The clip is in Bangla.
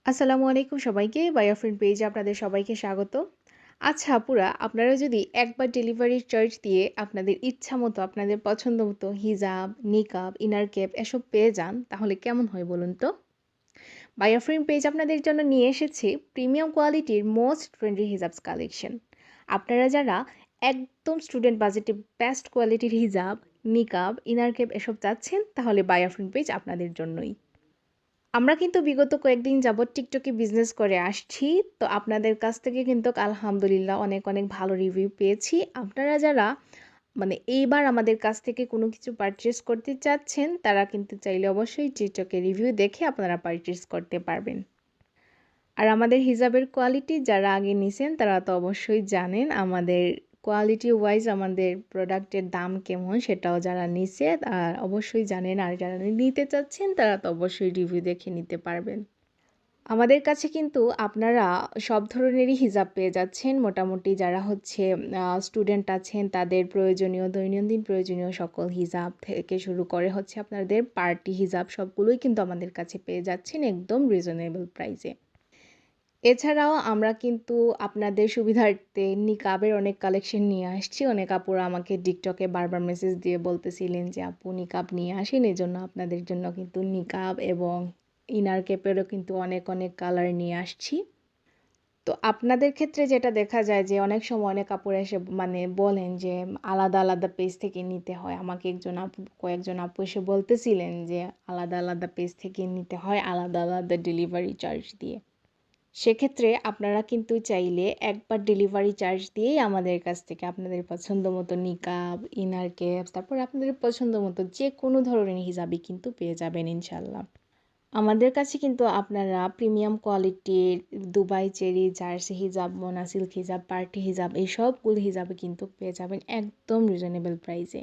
আসসালামু আলাইকুম সবাইকে। বায়োর ফ্রেন্ড পেজে আপনাদের সবাইকে স্বাগত। আচ্ছা আপুরা, আপনারা যদি একবার ডেলিভারি চার্জ দিয়ে আপনাদের ইচ্ছামতো, আপনাদের পছন্দমতো হিজাব, নিকাব, ইনার ক্যাপ এসব পেয়ে যান, তাহলে কেমন হয় বলুন তো? বায়োর ফ্রেন্ড পেজ আপনাদের জন্য নিয়ে এসেছে প্রিমিয়াম কোয়ালিটির মোস্ট ট্রেন্ডি হিজাবস কালেকশন। আপনারা যারা একদম স্টুডেন্ট বাজেটে বেস্ট কোয়ালিটির হিজাব, নিকাব, ইনার ক্যাপ এসব চাচ্ছেন, তাহলে বায়োর ফ্রেন্ড পেজ আপনাদের জন্যই। আমরা কিন্তু বিগত কয়েকদিন যাবৎ টিকটকে বিজনেস করে আসছি। তো আপনাদের কাছ থেকে কিন্তু আলহামদুলিল্লাহ অনেক অনেক ভালো রিভিউ পেয়েছি। আপনারা যারা এইবার আমাদের কাছ থেকে কোনো কিছু পারচেজ করতে চাচ্ছেন, তারা কিন্তু চাইলে অবশ্যই টিকটকে রিভিউ দেখে আপনারা পারচেজ করতে পারবেন। আর আমাদের হিজাবের কোয়ালিটি যারা আগে নিছেন তারা তো অবশ্যই জানেন আমাদের কোয়ালিটি ওয়াইজ আমাদের প্রোডাক্টের দাম কেমন, সেটাও যারা নিছে আর অবশ্যই জানেন। আর যারা নিতে চাচ্ছেন তারা তো অবশ্যই রিভিউ দেখে নিতে পারবেন। আমাদের কাছে কিন্তু আপনারা সব ধরনেরই হিজাব পেয়ে যাচ্ছেন। মোটামুটি যারা হচ্ছে স্টুডেন্ট আছেন তাদের প্রয়োজনীয় দৈনন্দিন প্রয়োজনীয় সকল হিজাব থেকে শুরু করে হচ্ছে আপনাদের পার্টি হিজাব সবগুলোই কিন্তু আমাদের কাছে পেয়ে যাচ্ছেন একদম রিজনেবল প্রাইসে। এছাড়াও আমরা কিন্তু আপনাদের সুবিধার্থে নিকাবের অনেক কালেকশন নিয়ে আসছি। অনেক আপুরা আমাকে টিকটকে বারবার মেসেজ দিয়ে বলতেছিলেন যে আপু নিকাব নিয়ে আসেন, এজন্য আপনাদের জন্য কিন্তু নিকাব এবং ইনার ক্যাপেরও কিন্তু অনেক অনেক কালার নিয়ে আসছি। তো আপনাদের ক্ষেত্রে যেটা দেখা যায় যে অনেক সময় অনেক আপুরা এসে বলেন যে আলাদা আলাদা পেজ থেকে নিতে হয়। আমাকে কয়েকজন আপু এসে বলতেছিলেন যে আলাদা আলাদা পেজ থেকে নিতে হয় আলাদা আলাদা ডেলিভারি চার্জ দিয়ে। সেক্ষেত্রে আপনারা কিন্তু চাইলে একবার ডেলিভারি চার্জ দিয়েই আমাদের কাছ থেকে আপনাদের পছন্দ মতো নিকাব, ইনার ক্যাপস, তারপর আপনাদের পছন্দ মতো যে কোনো ধরনের হিজাবই কিন্তু পেয়ে যাবেন ইনশাল্লাহ। আমাদের কাছে কিন্তু আপনারা প্রিমিয়াম কোয়ালিটির দুবাই চেরি, জার্সি হিজাব, মোনা সিল্ক হিজাব, পার্টি হিজাব এই সবগুলো হিজাবে কিন্তু পেয়ে যাবেন একদম রিজনেবল প্রাইসে।